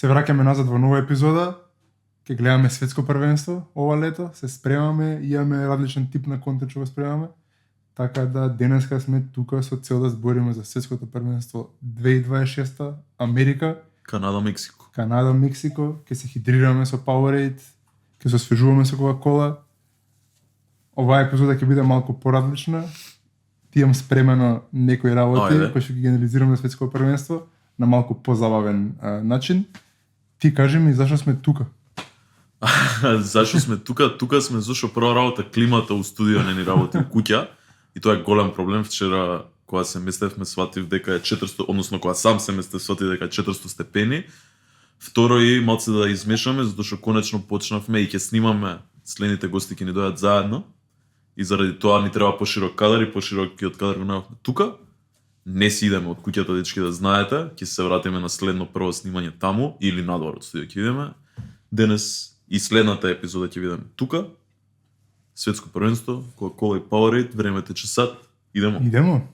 Се враќаме назад во нова епизода. Ќе гледаме светско првенство ова лето, се спремаме, имаме различен тип на контент што го спремаме. Така да денеска сме тука со цел да збориме за светското првенство 2026 Америка, Канада, Мексико. Канада, Мексико, ќе се хидрираме со Powerade, ќе се освежуваме со Coca-Cola. Оваа епизода ќе биде малку поразлична. Ти имам спремено некои работи кои ќе ги анализираме светско првенство на малку позабавен начин. Ти кажи ми зашто сме тука? Зашто сме тука? Тука сме зашто прва работа климата у студио не ни работи у куќа и тоа е голем проблем. Вчера кога се местевме сватив дека е 400, односно кога сам се местев сватив дека е 400 степени. Второ и малце да измешаме затоа што конечно почнавме и ќе снимаме, следните гости ќе ни дојдат заедно. И заради тоа ни треба поширок кадар и поширокиот кадар го најавме тука. Не си идеме од куќата, дечки, да знаете, ќе се вратиме на следно прво снимање таму или надвор од студио ќе идеме. Денес и следната епизода ќе видиме тука. Светско првенство, Coca-Cola и Powerade, времето че сад. Идемо.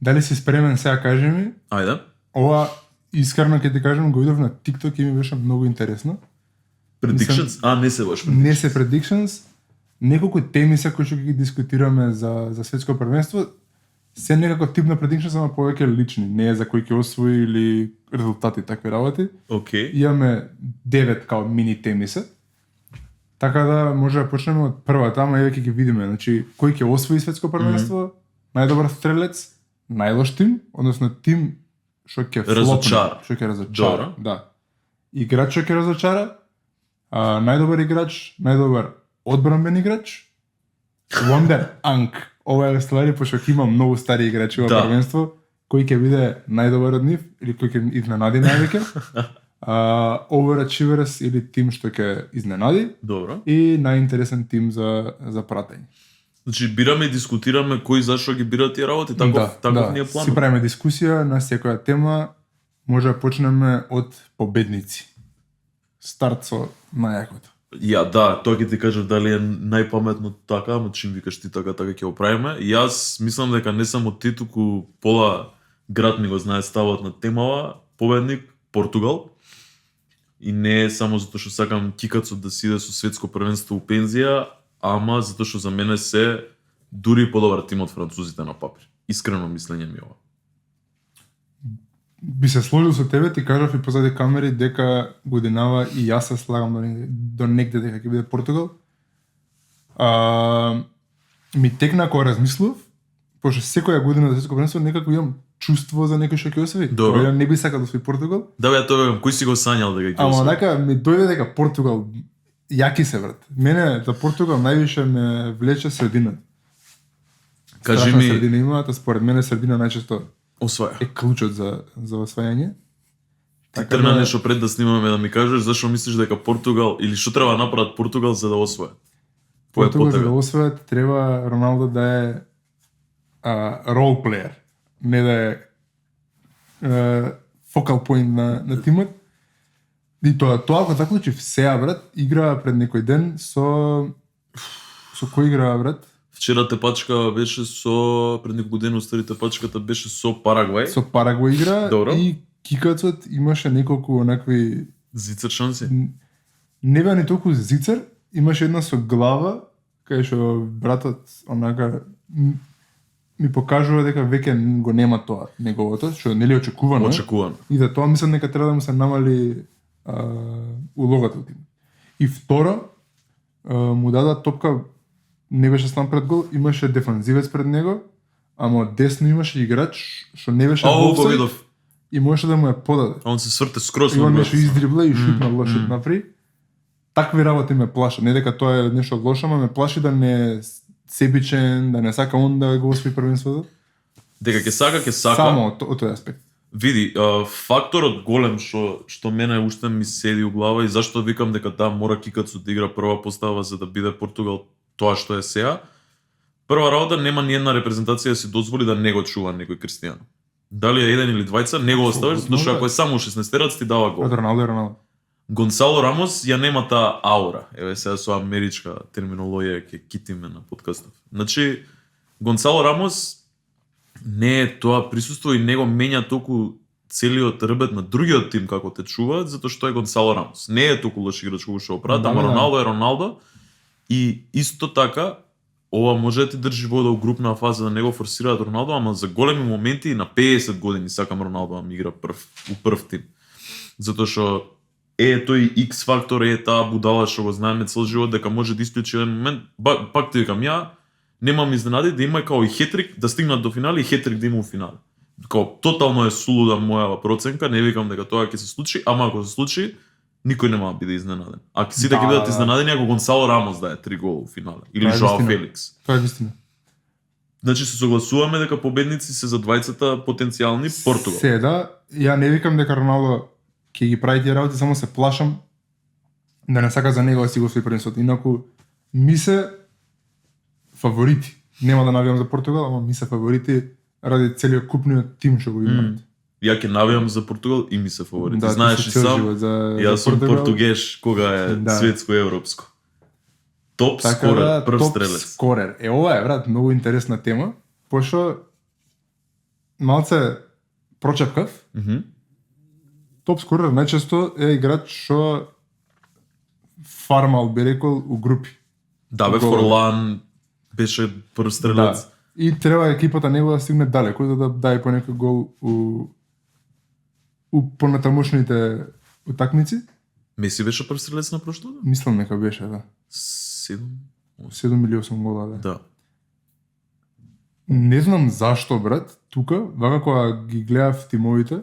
Дали си спремен сега, кажи ми? Ајде. Ова искрено ќе ти кажам, го видов на TikTok и ми беше многу интересно. Predictions? Не се баш predictions. Не се predictions. Неколку теми се кои што ги дискутираме за светско првенство. Се некако тип на predictions, ама повеќе лични, не е за кој ќе освои или резултати, такви работи. Океј. Имаме 9 као мини теми се. Така да може да почнеме од првата, ама еве ќе ги видиме, значи кој ќе освои светско првенство, најдобар стрелец, најлош тим, односно тим што ќе разочара. Што ќе разочара, да. Играч што ќе разочара, најдобар играч, најдобар одбранбен играч, Wonder Ank. Ова е ствари, пошто ќе има многу стари играчи во првенство, кој ќе биде најдобар од нив или кој ќе изненади највеќе. Overachievers или тим што ќе изненади. Добро. И најинтересен тим за пратење. Значи бираме и дискутираме кој зашто ги бира тие работи, таков ни е планот. Си правиме дискусија на секоја тема, може да почнеме од победници. Старт со најакото. Тоа ќе ти кажав дали е најпаметно така, ама чим викаш ти така ќе го правиме. И јас мислам дека не само ти, туку пола град ми го знае ставот на темава, победник Португал. И не е само затоа што сакам кикацот да си иде со светско првенство у пензија, ама затоа што за мене се дури подобар тим од французите на папир. Искрено мислење ми ова. Би се сложил со тебе, ти кажав и позади камери дека годинава и јас се слагам до негде дека ќе биде Португал. Ми текна кога размислував, пошто секоја година за светско првенство некако имам чувство за некој што ќе освои. Ја не би сакал да освои Португал. Да, тоа кој си го сањал дека ќе освои? Ама дека ми дојде дека Португал јаки се брат. Мене за Португал највише ме влече средина. Кажи ми, средина има, според мене средина најчесто осваја. Е клучот за освајање. Ти тргна нешто пред да снимаме да ми кажеш зашто мислиш дека Португал или што треба направат Португал за да освои? Португал за да освои треба Роналдо да е рол плеер, не да е фокал поинт на тимот. И тоа ако заклучи сега брат, играа пред некој ден со кој играа брат? Вчера тепачка беше пред неколку дена устари тепачката беше со Парагвај. Со Парагвај игра. Добро. И кикацот имаше неколку онакви зицер шанси. Не беа ни толку зицер, имаше една со глава, кај што братот онака ми покажува дека веќе го нема тоа неговото, што нели очекувано. Очекувано. И за тоа мислам дека треба да му се намали улогата од тим. И второ, му дадат топка, не беше сам пред гол, имаше дефанзивец пред него, ама десно имаше играч што не беше офсайд и можеше да му ја подаде. А он се сврте скроз. И он нешто издрибла и шутна лошо напри. Такви работи ме плаша, не дека тоа е нешто лошо, ама ме плаши да не е себичен, да не сака он да го освои првенството. Дека ќе сака. Само од тој аспект. Види, факторот голем што мене уште ми седи у глава и зашто викам дека мора кикацот да игра прва постава за да биде Португал тоа што е сега. Прва работа, нема ни една репрезентација да си дозволи да не го чува некој Кристијано. Дали е еден или двајца, не го оставиш, затоа што ако е само 16-терец ти дава гол. Роналдо. Гонсало Рамос ја нема таа аура. Еве сега со америчка терминологија ќе китиме на подкастов. Значи, Гонсало Рамос не е тоа присуство и него менја толку целиот ребет на другиот тим како те чуваат, затоа што е Гонсало Рамос. Не е толку лош играч како што го прават, ама Роналдо е Роналдо. И исто така, ова може да ти држи вода у групна фаза да не го форсираат Роналдо, ама за големи моменти на 50 години сакам Роналдо да ми игра у прв тим. Затоа што тој X фактор, таа будала што го знаеме цел живот дека може да исклучи еден момент. Пак ти викам, ја немам изненади да има као и хетрик, да стигнат до финале и хетрик да има у финале. Као тотално е сулуда моја проценка, не викам дека тоа ќе се случи, ама ако се случи, никој нема да биде изненаден. А сите ќе бидат изненадени ако Гонсало Рамос дае 3 гола у финале или Жоао Феликс. Тоа е вистина. Значи се согласуваме дека победници се за двајцата потенцијални Португал. Седа, ја не викам дека Роналдо ќе ги прави тие работи, само се плашам да не сака за него да си го освои првенството. Инаку ми се фаворити. Нема да навијам за Португал, ама ми се фаворити ради целиот купниот тим што го имаат. Ја ќе навијам за Португал и ми се фаворити. Знаеш и сам, јас сум португеш кога е светско и европско. Топ скорер, прв стрелец. Топ скорер. Ова е, брат, многу интересна тема, пошто малце прочепкав. Топ скорер најчесто е играч што фармал би рекол у групи. Да, бе, Форлан беше прв стрелец. Да. И треба екипата него да стигне далеко за да даде по некој гол у понатамошните утакмици. Меси беше прв стрелец на прошлото? Мислам дека беше, да. 7 или 8 гола, да. Да. Не знам зашто, брат, тука, вака кога ги гледав тимовите,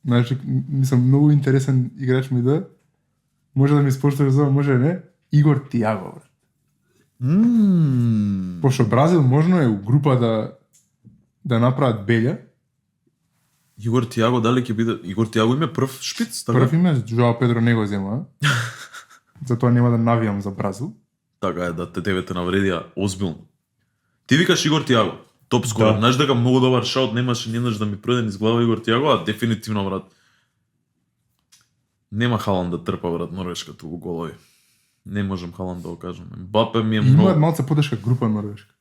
значи, мислам, многу интересен играч ми да, може да ми спошташ за, може не, Игор Тиаго, брат. Пошто Бразил можно е у група да направат белја. Игор Тиаго дали ќе биде? Игор Тиаго име прв шпиц, така? Прв име Жоао Педро не го зема. Затоа нема да навијам за Бразил. Така е, да тебе те навредија озбилно. Ти викаш Игор Тиаго, топ скорер. Знаеш дека многу добар шаут немаше ниеднаш да ми пројде низ глава Игор Тиаго, а дефинитивно, брат. Нема Халанд да трпа, брат, Норвешка туку голови. Не можам Халанд да го кажам. Мбапе ми е многу... Имаат малце потешка група Норвешка.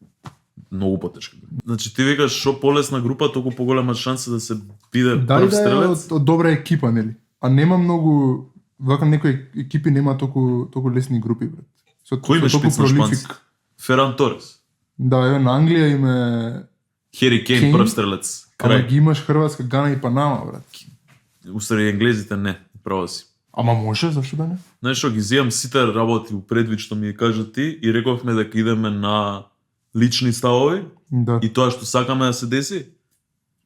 Многу потешка. Значи ти викаш што полесна група, толку поголема шанса да се биде прв стрелец. Да, од добра екипа, нели? А нема многу вака некои екипи нема толку лесни групи, брат. Кој ме шпиц на шпанци? Феран Торес. Да, еве на Англија име Хери Кейн прв стрелец. Ама ги имаш Хрватска, Гана и Панама, брат. Устари енглезите не, право си. Ама може, зашто да не? Знаеш што, ги зијам сите работи у предвид што ми кажа ти и рековме дека идеме на лични ставови. Да. И тоа што сакаме да се деси,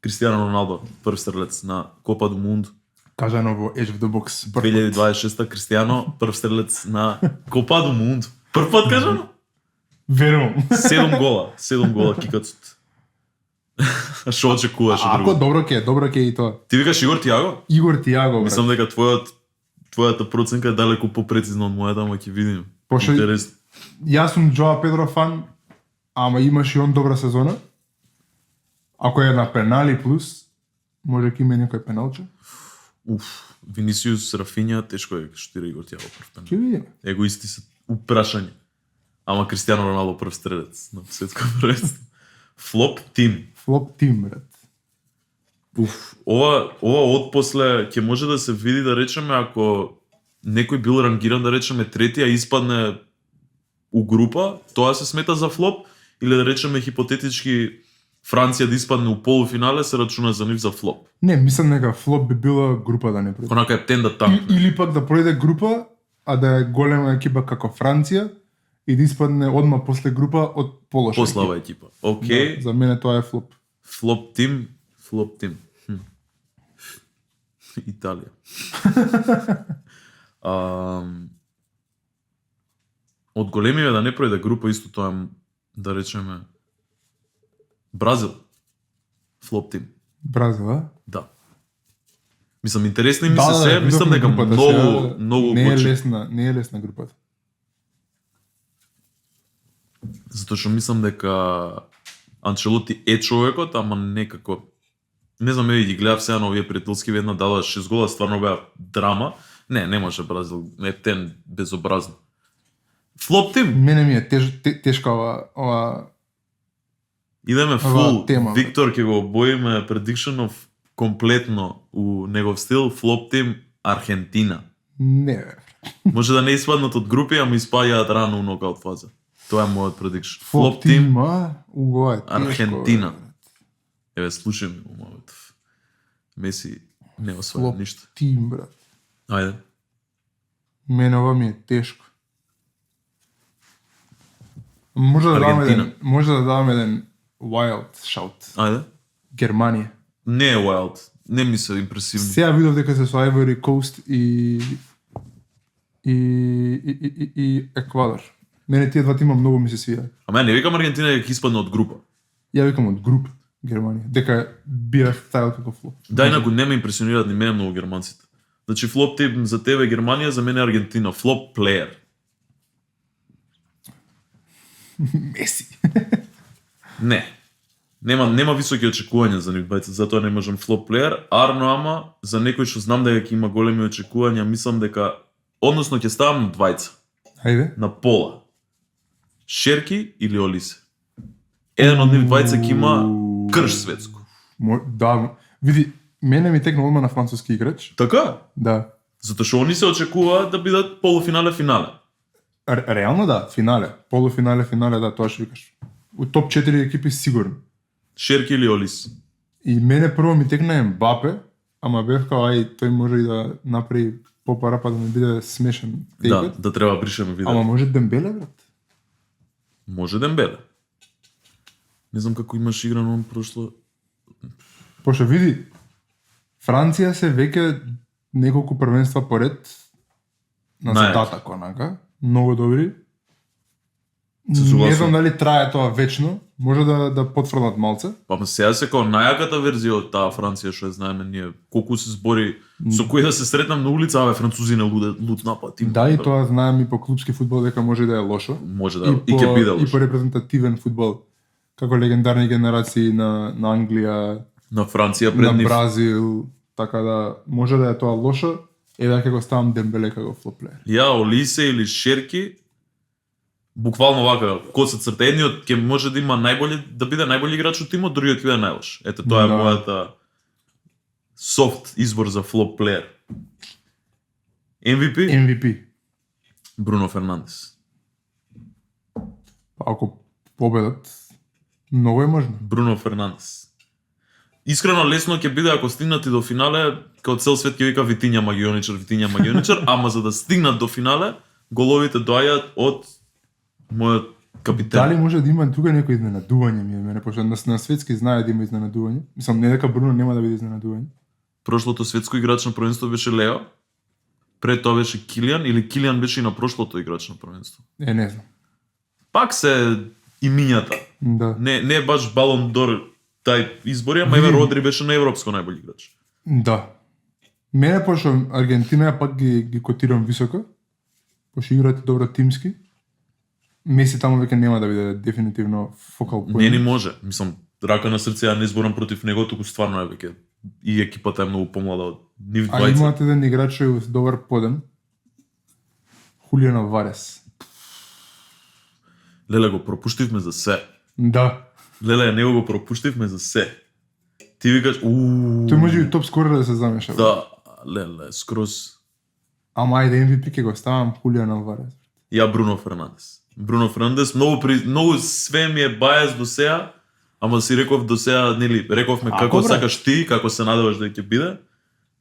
Кристијано Роналдо, прв стрелец на Копа до Мунду. Кажано во Edge of the Box. 2026 Кристијано, прв стрелец на Копа до Мунду. Прв пат кажано? Верувам. 7 гола кикацот. А што очекуваш друго? Ако добро ќе и тоа. Ти викаш Игор Тиаго? Игор Тиаго, брат. Мислам дека твојата проценка е далеку попрецизна од мојата, ама ќе видим. Пошто интересно. Јас сум Жоао Педро фан, ама имаш и он добра сезона. Ако е на пенали плюс, може ќе има некој пеналче. Винисиус, Рафиња, тешко е штира Игор Тиаго прв пенал. Ќе видиме. Егоисти се упрашање. Ама Кристијано Роналдо прв стрелец на светско првенство. Флоп тим, брат. Ова отпосле ќе може да се види, да речеме, ако некој бил рангиран, да речеме трети, а испадне у група, тоа се смета за флоп, или да речеме хипотетички Франција да испадне у полуфинале, се рачуна за нив за флоп. Не, мислам дека флоп би била група да не пројде. Онака е тен да танкне. Или пак да пројде група, а да е голема екипа како Франција и да испадне одма после група од полоша послаба екипа. Окей. Да, за мене тоа е флоп. Флоп тим. Италија. Од големиве да не пројде група, исто тоа да речеме Бразил. Флоп тим. Бразил, а? Да. Мислам, интересни ми се се, мислам дека многу не е лесна групата. Затоа што мислам дека Анчелоти е човекот, ама некако не знам, ги гледав сега на овие пријателски една дала 6 гола, стварно беа драма. Не може Бразил, е тен безобразно. Флоп тим. Мене ми е тешка ова идеме фул. Тема. Виктор ќе го обоиме prediction of комплетно у негов стил, флоп тим Аргентина. Не, бе. Може да не испаднат од групи, ама испаѓаат рано у нокаут фаза. Тоа е мојот предикшн. Флоп тим, ова е тешко, Аргентина. бе. Еве, слушај ми, умовет. Меси не освоја Флоп ништо. тим, брат. Ајде. Мене ова ми е тешко. Може да Аргентина. дадам еден wild shout. Ајде. Германија. Не е wild. Не ми се импресивни. Сега видов дека се со Ivory Coast и Еквадор. Мене тие два тима многу ми се свија. Ама не викам Аргентина дека ќе испадне од група. Ја викам од груп Германија. Дека бира стайл како флоп. Да, инаку не ме импресионираат ни мене многу германците. Значи флоп тим за тебе Германија, за мене Аргентина. Флоп плеер. Меси. Не. Нема високи очекувања за нив двајца, затоа не можам флоп плеер. Арно ама, за некој што знам дека ќе има големи очекувања, мислам дека, односно ќе ставам на двајца, Ајде. на пола. Шерки или Олисе. Еден од нив двајца ќе има крш светско. Да, види, мене ми текна одма на француски играч. Така? Да. Затоа што они се очекуваат да бидат полуфинале, финале. Реално да, финале. Полуфинале, финале, да, тоа што викаш. У топ 4 екипи сигурно. Шерки или Олис? И мене прво ми текна Ембапе, ама бев као, ај, тој може и да направи попара, па да не биде смешен Да, текот. да треба бришеме видео. Ама може Дембеле, брат? Може Дембеле. Не знам како имаш играно он прошло. Пошто види, Франција се веќе неколку првенства поред на Најаки. задатак, онака. Многу добри. Се Не согласувам. знам дали трае тоа вечно, може да потврдат малце. Па сега се као најаката верзија од таа Франција што ја знаеме ние. Колку се збори со кој да се сретнам на улица, аве французи не лут напад. Да, и тоа знаем и по клубски фудбал дека може да е лошо. Може да и ќе биде И лошо. по репрезентативен фудбал, како легендарни генерации на Англија, На Франција пред на нив. Бразил, така да може да е тоа лошо, дека го ставам Дембеле како флоп плеер. Ја Олисе или Шерки буквално вака, коса црта, едниот ќе може да има да биде најбољи играч од тимот, другиот ќе биде најлош. Ето тоа е Да. мојата софт избор за флоп плеер. MVP MVP. Бруно Фернандес. Па ако победат, многу е можно. Бруно Фернандес. Искрено лесно ќе биде ако стигнат и до финале, као цел свет ќе вика Витиња магионичар, ама за да стигнат до финале, головите доаѓаат од мојот капитен. Дали може да има тука некој изненадување ми е мене, пошто на светски знае да има изненадување. Мислам, не дека Бруно нема да биде изненадување. Прошлото светско играч на првенство беше Лео. Пред тоа беше Килиан или Килиан беше и на прошлото играч на првенство. Не знам. Пак се имињата. Да. Не е баш Балон дор тај избор, ама еве Родри беше на европско најбољи играч. Да. Мене, пошто Аргентина пак ги котирам високо, пошто играат добро тимски, Меси таму веќе нема да биде дефинитивно фокал поинт. Не ни може. Мислам, рака на срце ја не зборам против него, туку стварно е веќе. И екипата е многу помлада од нив А двајца. имаат еден играч кој е добар поден. Хулиан Алварес. Леле, го пропуштивме за се. Да. Леле, него го пропуштивме за се. Ти викаш, Тој може и топ скорер да се замеша. Да, леле, скроз. Ама ајде MVP ќе го ставам Хулиан Алварес. Ја Бруно Фернандес. Бруно Фернандес, многу све ми е бајас до сега, ама си реков до сега, нели, рековме како брат. сакаш ти, како се надеваш да ќе биде.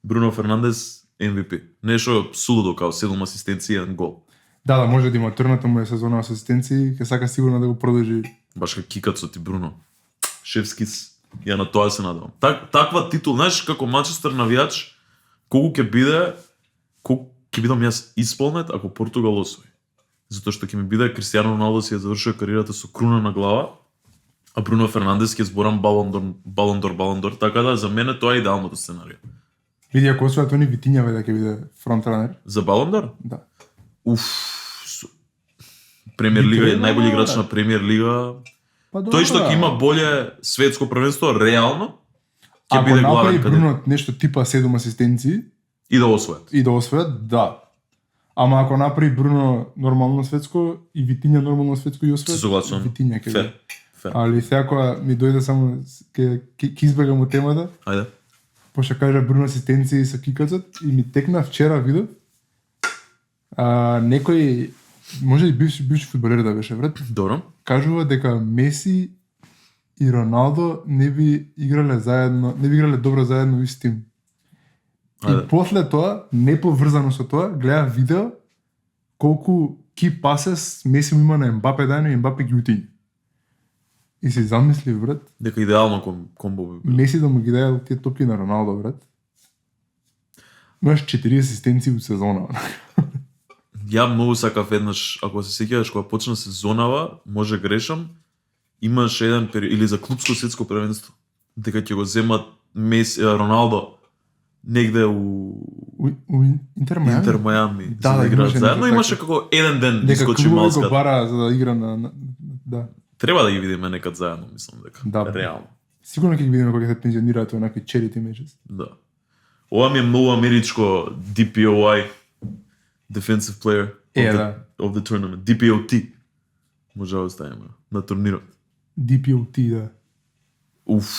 Бруно Фернандес MVP. Нешто сулудо као 7 асистенции и 1 гол. Да, може да има трната му е сезона асистенции, ќе сака сигурно да го продолжи. Баш ка кикат со ти Бруно. Шефскис. Ја на тоа се надевам. Таква титул, знаеш, како Манчестер навијач, колку ќе биде, колку ќе бидам јас исполнет ако Португал освои. Затоа што ќе ми биде Кристијано Роналдо си ја завршил кариерата со круна на глава, а Бруно Фернандес ќе зборам Балон дор, така да за мене тоа е идеалното сценарио. Види ако освојат они Витиња да ќе биде фронтранер. За Балон дор? Да. Премиер лига е Витиња, најбољи играч да. на Премиер лига. Па Тој што ќе има боле светско првенство реално ќе ако биде направи главен Бруно кандидат нешто типа 7 асистенции и да освојат. и да освојат, да. Ама ако направи Бруно нормално светско и Витиња нормално светско и Се освојат, согласувам. Витиња ќе Фер. биде. Фер. Али сега кога ми дојде само ќе избегам од темата, Ајде. пошто кажа Бруно асистенции со кикацот и ми текна вчера видов. Некој може и бивши фудбалер да беше брат. Добро. Кажува дека Меси и Роналдо не би играле добро заедно во ист тим. И после тоа, не поврзано со тоа, гледа видео колку ки пасес Меси му има на Ембапе дајно и Ембапе ги утиња. И си замисли, брат. Дека идеално комбо би било. Меси да му ги даде тие топки на Роналдо, брат. Имаш 4 асистенции во сезона. Ја многу сакав еднаш, ако се сеќаваш кога почна сезонава, може грешам, имаш еден период или за клупско светско првенство, дека ќе го земат Меси, Роналдо негде у Интер Мајами. Интер Мајами, Да, за да играат имаше заедно. нешто Имаше така. како еден ден Дека искочи клубови малска. го бара за да игра на да. Треба да ги видиме некад заедно, мислам дека. Да. Реално. Сигурно ќе ги видиме кога ќе се пензионираат онакви charity matches. Да. Ова ми е многу америчко DPOI, Defensive Player of the Tournament. DPOT. Може да оставиме на турнирот. DPOT, да. Уф.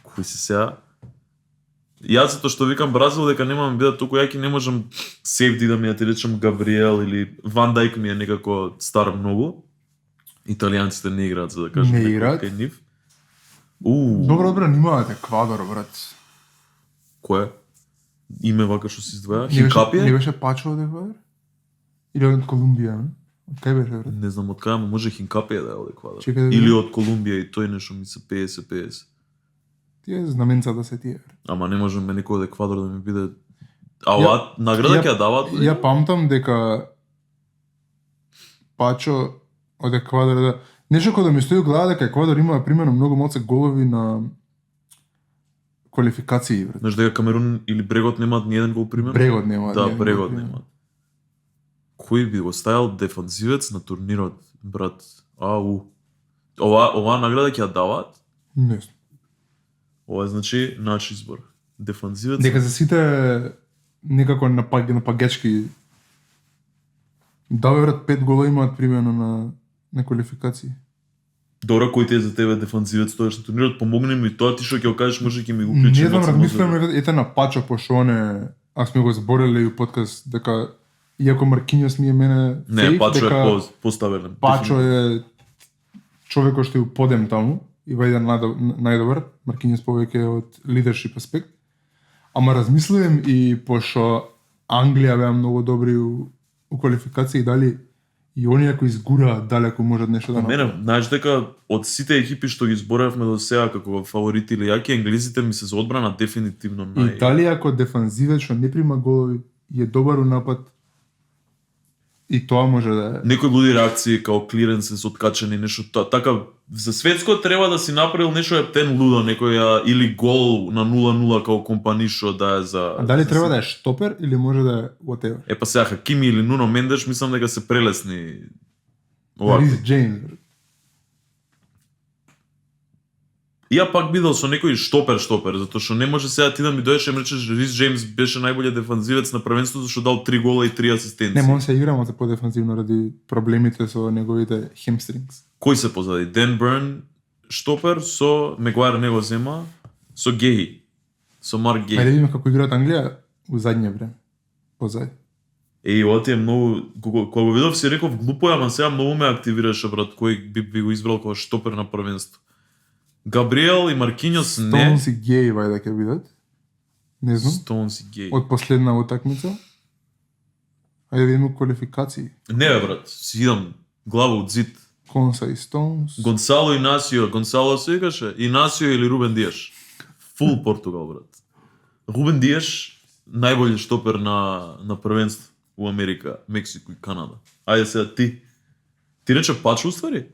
Кој си сега? Јас зато што викам Бразил дека немам бидат толку јаки, не можам сейфти да ми ја ти речем Габриел или Ван Дајк ми е некако стар многу. Италијанците не играат, за да кажем. Не играат? Кај нив. Добро, немаат Еквадор, брат. Кој? Име вака што се издвоја? Не Хинкапие? беше Пачо од Еквадор? Или од Колумбија, не? Од кај беше, брат? Не знам од кај, може Хинкапие да е од Еквадор. Чекај да Или видам. од Колумбија и тој нешто ми се 50-50. Тие знаменцата се тие. Ама не може ме некој од Еквадор да ми биде... А оваа награда ќе ја даваат? Ја памтам дека Пачо од Еквадор да... Нешто кога да ми стои у глава дека Еквадор има примерно многу моци голови на квалификации, брат. Знаеш дека Камерун или Брегот немаат ни еден гол пример? Брегот нема. Да, Брегот немаат. Кој би го ставил дефанзивец на турнирот, брат? Ова награда ќе ја даваат? Не знам. Ова е значи наш избор. Дефанзивец. Дека за сите некако на пагечки да, брат, 5 гола имаат примерно на квалификации. Добро, кој ти е за тебе дефанзивец тој на турнирот, помогни ми тоа, ти што ќе го кажеш, може ќе ми го уклучи. Не знам, размислувам ете на Пачо, пошто оне, а сме го збореле и у подкаст, дека иако Маркиньос ми е мене Не, фейк, Пачо дека е поставен. Пачо е човекот што е у подем таму и вајде најдобар, Маркиньос повеќе од лидершип аспект. Ама размислувам и пошто Англија беа многу добри у квалификации, дали и оние кои изгураат далеку можат нешто да Мене, знаеш дека од сите екипи што ги зборевме до сега како фаворити или јаки, англизите ми се за одбрана дефинитивно И дали ако дефанзивец што не прима голови и е добар у напад, и тоа може да е. Некои луди реакции као клиренсес откачени нешто така за светско треба да си направил нешто ептен лудо некоја или гол на 0-0 као компани што да е за. А дали треба да е штопер или може да е whatever? Па сега Хакими или Нуно Мендеш мислам дека се прелесни. Овако. Рис Джеймс. Ја пак бидел со некој штопер, затоа што не може сега ти да ми дојдеш и ми речеш Рис Джеймс беше најбољи дефанзивец на првенството што дал 3 гола и 3 асистенции. Не, може се игра малку подефанзивно ради проблемите со неговите хемстрингс. Кој се позади? Ден Бърн штопер со Мегуајр не го зема, со Геи. Со Марк Геи. Ајде видиме како играат Англија у задње време. Позади. Ова ти е многу, кога го видов си реков глупо, ама сега многу ме активираше брат, кој би го избрал како штопер на првенство. Габриел и Маркиньос не. Стоунс и Геи вајде ќе бидат. Не знам. Стоунс и Геи. Од последна утакмица. Ајде видиме квалификации. Не бе брат, си идам глава од зид. Конса и Стоунс. Гонсало Инасио, Гонсало се викаше, Инасио или Рубен Диаш. Фул Португал брат. Рубен Диаш најбољи штопер на првенство у Америка, Мексико и Канада. Ајде сега ти. Ти рече Пачо уствари?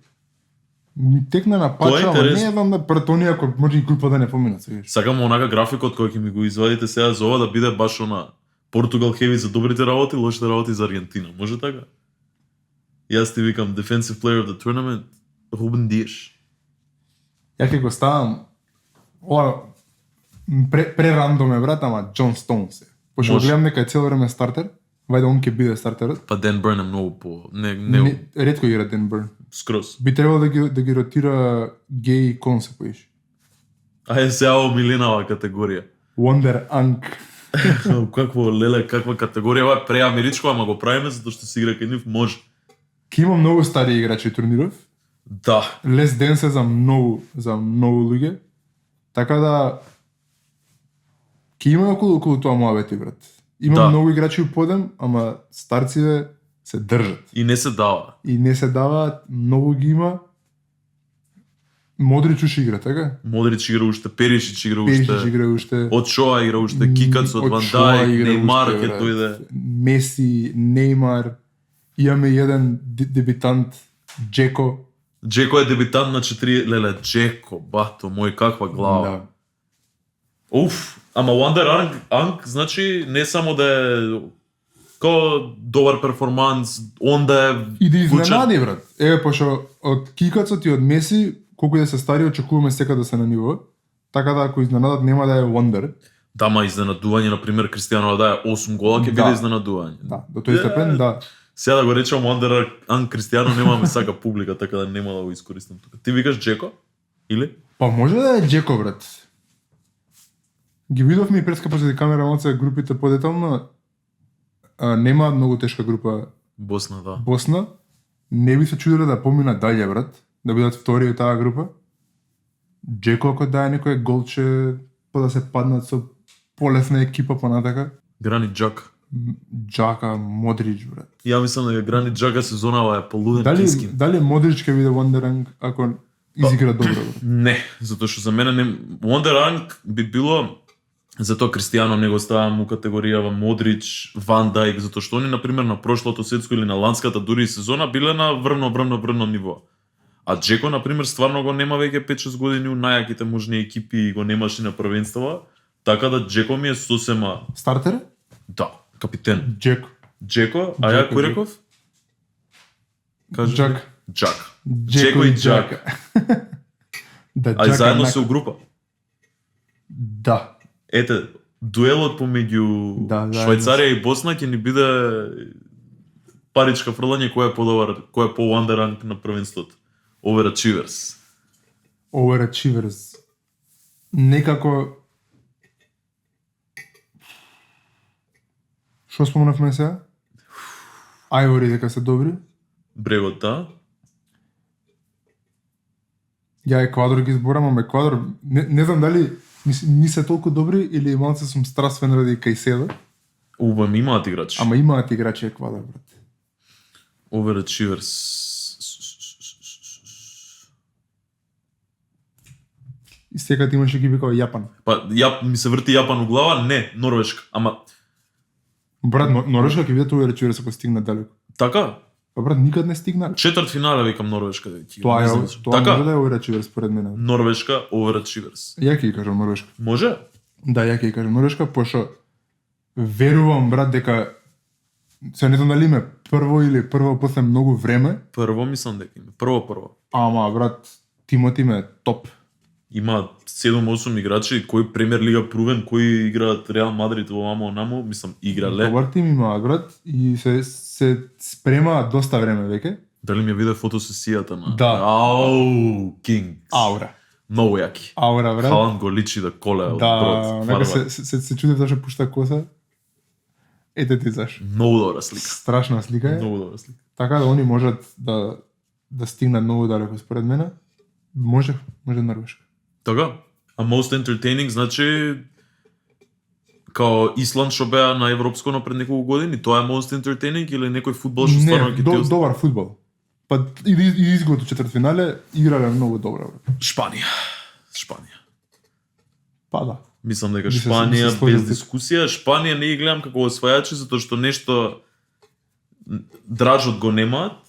Ми текна на Тоа е Пача, ама интересно. не знам да пред оние ако може и група да не поминат сега. Сакам онака графикот кој ќе ми го извадите сега за ова да биде баш она Португал хеви за добрите работи, лошите работи за Аргентина. Може така? Јас ти викам Defensive Player of the Tournament, Рубен Диаш. Ја ќе го ставам ова прерандом е брат, ама Џон Стоунс е. Пошто Може. гледам дека е цело време стартер, вајде он ќе биде стартерот. Па Ден Бърн е многу по... Не, ретко игра Ден Бърн. скроз. Би требало да ги ротира Геи и Консе поиш. Ајде сега омиленава категорија. Wonder Ank. Какво леле, каква категорија, ова е преамеричко, ама го правиме затоа што се игра кај нив, може. Ке има многу стари играчи турниров. Да. Less Dance е за многу луѓе. Така да ке има околу тоа муабети, брат. Има многу играчи у подем, ама старците се држат. И не се дава. И не се даваат, многу ги има. Модрич уште игра, така? Модрич игра уште, Перишич игра Перишич игра уште. Очоа игра уште, Кикац од Ван Дајк, Неймар ќе дојде. Меси, Неймар. Имаме еден дебитант, Джеко. Джеко е дебитант на 4 леле, Джеко, бато мој, каква глава. Да. Уф, ама Wonder Ank значи не само да е као добар перформанс, он да е и да изненади, брат. Еве, пошто од Кикацот и од Меси, колку да се стари, очекуваме сека да се на ниво. Така да ако изненадат нема да е Wonder. Да, ма изненадување, например, Кристијано да е 8 гола, ќе биде изненадување. Да, до тој степен, да. Сега да го речам Wonder Ank Кристијано, немаме сака публика, така да нема да го искористам тука. Ти викаш Джеко? Или? Па може да е Джеко, брат. Ги видовме и прескапа заради камера малце групите подетално. Нема многу тешка група Босна, да. Босна. Не би се чудиле да помина далje, брат. Да бидат втори од таа група. Джеко ако дае некој голче, па да се паднат со полесна екипа понатака. Грани Джак. Джака, Модрич, брат. Ја мислам дека Грани Джака сезонава е полуден кискин. Дали Модрич ќе биде Wonder Ank ако изигра добро, брат? Не, затоа што за мене не Wonder Ank би било затоа Кристијано не го ставам у категоријава Модрич, Ван Дајк, затоа што они на пример на прошлото светско или на ланската дури и сезона биле на врно ниво. А Джеко на пример стварно го нема веќе 5-6 години у најаките можни екипи и го немаш и на првенствава, така да Джеко ми е сосема Стартер? Да, капитен. Джеко, а ја кој реков? Джак. Джак. Джеко и Джак. Да, Ај заедно се у група. Да. Ете, дуелот помеѓу Швајцарија и Босна ќе ни биде паричка фрлање кој е подобар, кој е по Wonder Ank на првенството. Overachievers. Некако Што спомнавме сега? Ајвори дека се добри. Брегот, да. Ја Еквадор ги зборам, ама Еквадор не знам дали ми се толку добри или малце сум страствен ради Кајседо. Имаат играчи. Ама имаат играчи Еквадор, брат. Overachievers. И секад имаше ги викао Јапан. Па ми се врти Јапан у глава, не, Норвешка, ама брат, Норвешка ќе биде Overachievers ако стигне далеко. Така? Па брат, никад не стигна. Четврт финале викам Норвешка. Тоа може да е Overachievers според мене. Норвешка, Overachievers. Ја ќе кажам Норвешка. Може? Да, ја ќе кажам Норвешка, пошто верувам, брат, дека се не знам дали име прво после многу време. Прво мислам дека име. Прво. Ама, брат, тимот им е топ. Има 7-8 играчи кои премиер лига прувен, кои играат Реал Мадрид во мамо намо, мислам играле. Добар тим има, брат, и се спрема доста време веќе. Дали ми ја виде фотосесијата на? Да. Кинг. Аура. Многу јаки. Аура, брат. Халанд го личи да коле од брод. Да, нека се чудев зашто пушта коса. Ете ти зашто. Многу добра слика. Страшна слика е. Многу добра слика. Така да они можат да стигнат многу далеко според мене. Може Норвешка. Така? А most entertaining значи као Исланд што беа на европско на пред неколку години, тоа е most entertaining или некој фудбал што стварно ќе ти добар фудбал. Па и изгод до четвртфинале играле многу добро. Шпанија. Па да. Мислам дека Шпанија без дискусија, Шпанија не ги гледам како освајачи затоа што нешто дражот го немаат.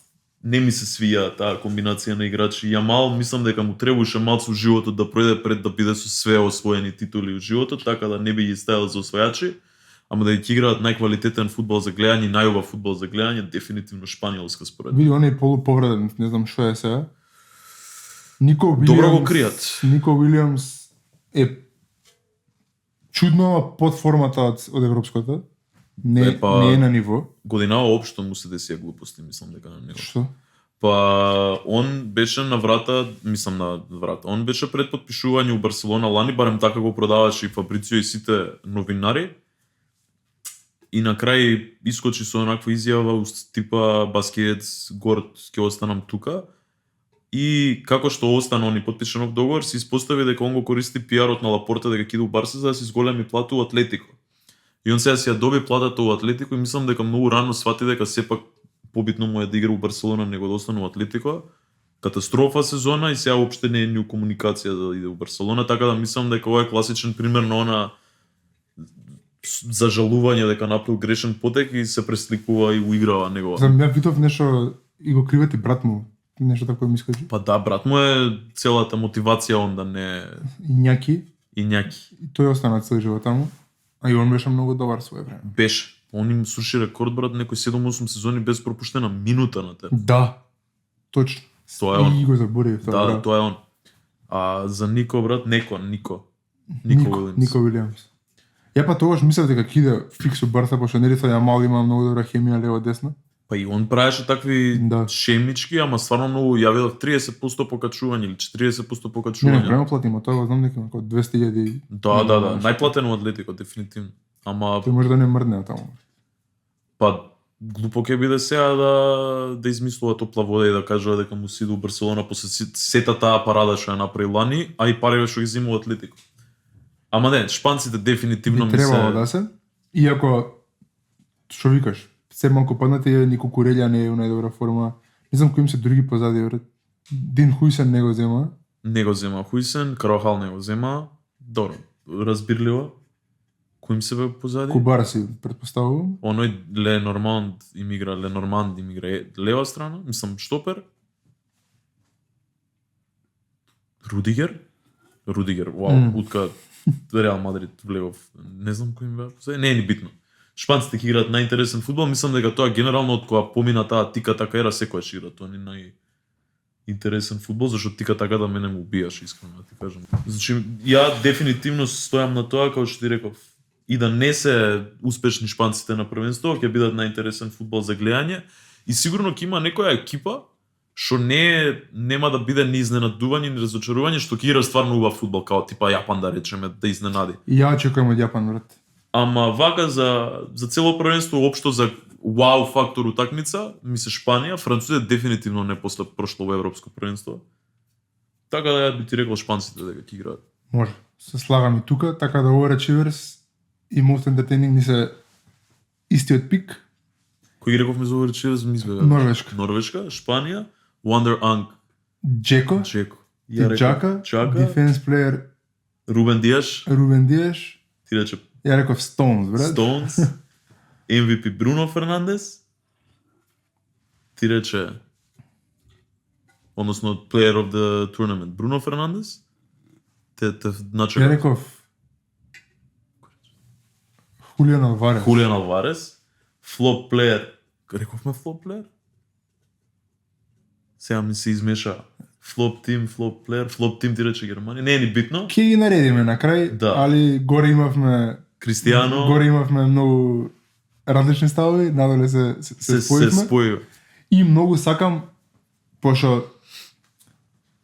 Не ми се свија таа комбинација на играчи. Јамал мислам дека му требаше малку животот да пројде пред да биде со све освоени титули у животот, така да не би ги ставил за освајачи, ама да ги играат најквалитетен фудбал за гледање, најубав фудбал за гледање, дефинитивно Шпањолска според. Види, он е полуповреден, не знам што е сега. Добро го кријат. Нико Вилијамс е чудно под формата од европското. Не е на ниво. Годинава општо му се десија глупости, мислам дека на него. Што? Па он беше на врата, мислам на врата. Он беше пред потпишување у Барселона лани, барем така го продаваше и Фабрицио и сите новинари. И на крај искочи со онаква изјава типа баскетс горд ќе останам тука. И како што остана он и потпише нов договор, се испостави дека он го користи пиарот на Лапорта дека ќе иде у Барса за да се зголеми плата у Атлетико. И он сега си ја доби платата у Атлетико и мислам дека многу рано свати дека сепак побитно му е да игра у Барселона него да остане у Атлетико. Катастрофа сезона и сега уопште не е ни у комуникација да иде у Барселона, така да мислам дека ова е класичен пример на она зажалување дека направил грешен потек и се пресликува и уиграва него. За ја видов нешто и го кривати брат му. Нешто такво ми скажи. Па да, брат му е целата мотивација он да не Ињаки. и њаки. И тој остана цел живот таму. А и он беше многу добар своје време. Беше. Он им сруши рекорд, брат, некој 7-8 сезони без пропуштена минута на терен. Да. Точно. Тоа е он. И го заборив тоа. Да, брат. тоа е он. А за Нико, брат, Нико Уилимс. Нико Уилимс. Ја па тогаш мислев дека ќе иде фикс у Барса, пошто нели со Јамал има многу добра хемија лево десно. Па и он правеше такви Да. шемички, ама стварно многу ја видов 30% покачување или 40% Не, покачување. према платимо, тоа го знам дека има 200.000. Да, најплатено Атлетико дефинитивно. Ама Тој може да не мрдне таму. па глупо ќе биде сега да измислува топла вода и да кажува дека му сиде у Барселона после сета таа парада што ја направи лани, а и парите што ги зема у Атлетико. Ама не, шпанците дефинитивно Би ми требало се да се. Иако што викаш, се малку паднати ни Кукурелја не е у најдобра форма. Не знам кои им се други позади, брат. Дин Хујсен не го зема. не го зема Хујсен, Карохал не го зема. Добро, разбирливо. Кој им се бе позади? Кубар си претпоставувам. Оној Ленорманд им игра лева страна, мислам штопер. Рудигер, вау, утка Реал Мадрид влегов. Не знам кој им бе позади, не е ни битно. Шпанците ќе играат најинтересен фудбал, мислам дека тоа генерално од кога помина таа тика така ера секојаш игра, тоа не најинтересен фудбал, зашто тика така да мене му убијаш, искрено да ти кажам. Значи, ја дефинитивно стојам на тоа, како што ти реков, и да не се успешни шпанците на првенство, ќе бидат најинтересен фудбал за гледање и сигурно ќе има некоја екипа што нема да биде ни изненадување ни разочарување што ќе игра стварно убав фудбал, као типа Јапан да речеме, да изненади. И ја очекувам од Јапан, брат. Ама вака за цело првенство, општо за вау фактор утакмица, ми се Шпанија, Французија дефинитивно не после прошло во европско првенство. Така да ја би ти рекол шпанците дека ќе играат. Може. Се слагам и тука, така да Over Achievers и Most Entertaining ни се истиот пик. Кој ги рековме за Overachieves, ми избега. Норвешка, Шпанија, Wonder Ank, Джеко, Джеко. Джака, Defense Player Рубен Диаш, Рубен Диаш, ти рече ја реков Stones, брат. Stones, MVP Бруно Фернандес, ти рече, односно Player of the Tournament Бруно Фернандес, те начека. Ја реков Хулиан Алварес. Хулиан Алварес, Flop Player, рековме Flop Player? Сега ми се измеша. Flop Team ти рече Германија. Не е ни битно. Ке ги наредиме на крај, Да. али горе имавме Кристијано Горе имавме многу различни ставови, надоле се се споивме. спои. И многу сакам, пошто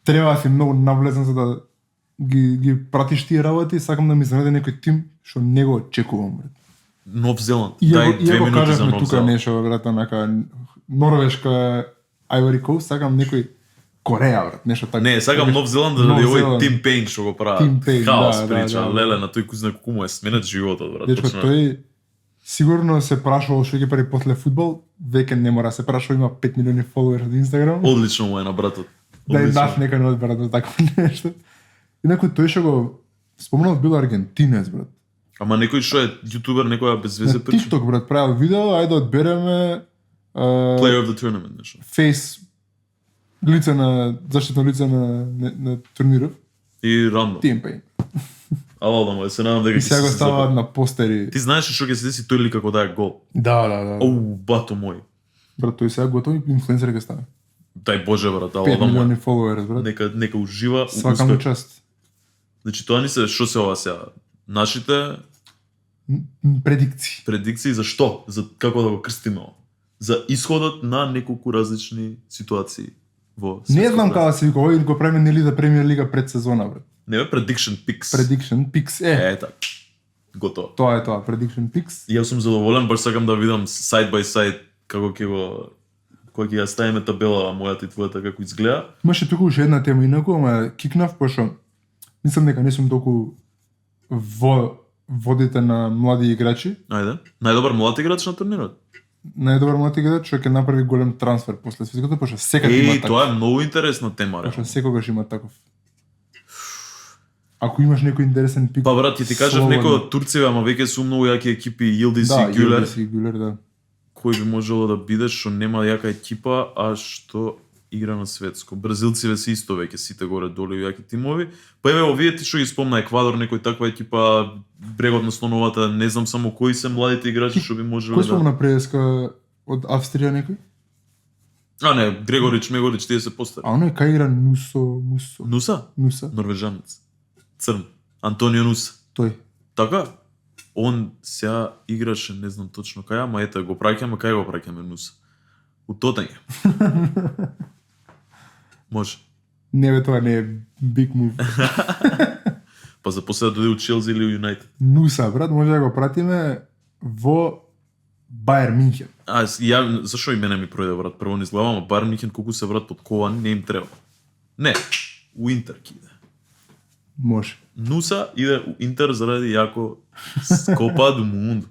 треба да си многу навлезен за да ги пратиш тие работи, сакам да ми занаде некој тим што не го очекувам, брат. Нов Зеланд. Иако Дај 2 минути за кажавме Нов тука Зеланд. нешто, брат, онака Норвешка, Ivory Coast, сакам некој Кореја, брат, нешто така. Не, сакам Нов Зеланд да Нов е овој Зеланд. Тим Пейн што го прават. Тим Пейн, Хаос да, прича, да, да. леле на тој кој знае колку му е сменет животот, брат. Дечко, почна. тој сигурно се прашувал што ќе прави после фудбал, веќе не мора се прашува, има 5 милиони фоловери од Инстаграм. Одлично му е на братот. Да е Одлично. наш нека не одберат за такво нешто. Инаку тој што го спомнал бил аргентинец, брат. Ама некој што е јутубер, некоја без везе На прича. TikTok, брат, правил видео, ајде да одбереме Player of the Tournament нешто. фейс лице на заштитно лице на турниров, И рандом. Тим Пейн. Ала да му се надам дека И ќе сега го се ставаат запомни. на постери. Ти знаеш што ќе се деси тој ли како дај гол. Да. Оу, бато мој. Брат, тој сега готов инфлуенсер ќе стане. Дај Боже брат, ала 5 да му. милиони фоловери, брат. Нека ужива. Свака му част. Значи тоа ни се што се ова сега? Нашите Предикции. предикции за што? За како да го крстиме ова? за исходот на неколку различни ситуации во Не светското знам првенство. кога се вика, овој го правиме нели за Премиер лига пред сезона, брат. Не бе, prediction picks. Prediction Picks, Така. Готово. тоа е тоа, Prediction Picks. Јас сум задоволен, баш сакам да видам side by side како ќе го кога ќе ја ставиме табела мојата и твојата како изгледа. Имаше туку уште една тема инаку, ама кикнав, пошто мислам дека не сум толку во водите на млади играчи. Ајде. Најдобар млад играч на турнирот. Најдобар млад играч што ќе направи голем трансфер после светското, пошто секогаш има таков. Тоа е многу интересна тема, Пошто реално. секогаш има таков. Ако имаш некој интересен пик. Па брат, ќе ти кажав слободно. некој од турците, ама веќе сум многу јаки екипи, Yildiz Да, и Güler, Yildiz и Güler, да. кој би можело да биде што нема јака екипа, а што игра на светско. Бразилциве се исто веќе сите горе долу јаки тимови. Па еве овие ти што ги спомна Еквадор, некој таква екипа, брегот на слоновата, не знам само кои се младите играчи што би можеле Кој да. спомна преска од Австрија некој? А не, Грегорич, Мегорич, тие се постари. А оној кај игра Нусо. Нуса, норвежанец. Црн. Антонио Нуса. Тој. Така? Он сега играше, не знам точно кај, ама ете го праќаме, кај го праќаме Нуса? У Тотенгем. Може. Не бе, тоа не е big move. Па за после да дојде у Челси или у Юнайтед. Нуса, брат, може да го пратиме во Бајер Минхен. Зашо и мене ми пројде, брат? Прво не изгледам, ама Бајер Мюнхен колку се брат под ковани, не им треба. Не, у Интер ќе иде. Може. Нуса иде у Интер заради јако Скопа до Мунду.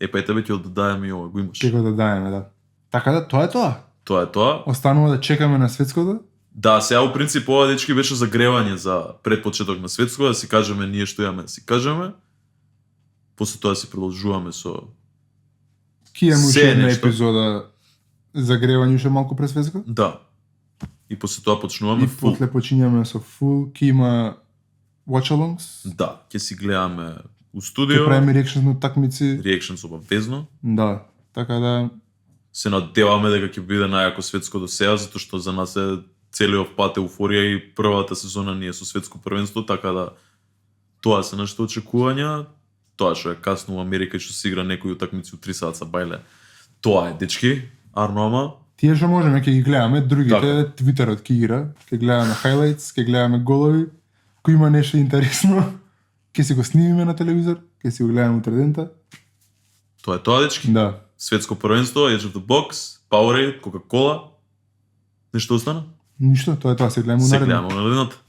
Па и тебе ќе оддајаме и ова, го имаш. Ќе го додаеме, да. Така да, тоа е тоа. Тоа е тоа. Останува да чекаме на светското. Да, сега у принцип ова дечки беше загревање за предпочеток на светско, да си кажеме ние што имаме да си кажеме. После тоа си продолжуваме со Ки имаме Се уште една нешто. епизода загревање уште малку пред светско. да. И после тоа почнуваме И фул. после почињаме со фул. Ки има watch-alongs. Да, ќе си гледаме у Ќе студио. правиме реакшн на такмици. Reactions обавезно. Да. Така да, Се надеваме дека ќе биде најако светско до сега, затоа што за нас е целиот пат еуфорија и првата сезона ние со светско првенство, така да тоа се нашите очекувања. Тоа што е касно у Америка и што се игра некои утакмици у 3 саца бајле. Тоа е, дечки. Арно ама, тие што можеме ќе ги гледаме, другите Така. Твитерот ќе игра, ќе гледаме хайлайтс, ќе гледаме голови, кој има нешто интересно, ќе си го снимиме на телевизор, ќе си го гледаме утре дента. тоа е тоа, дечки. Да. Светско првенство, Edge of the Box, Powerade, Coca-Cola. Нешто остана? Ништо, тоа е тоа, се гледаме Се наредно. гледаме на наредната.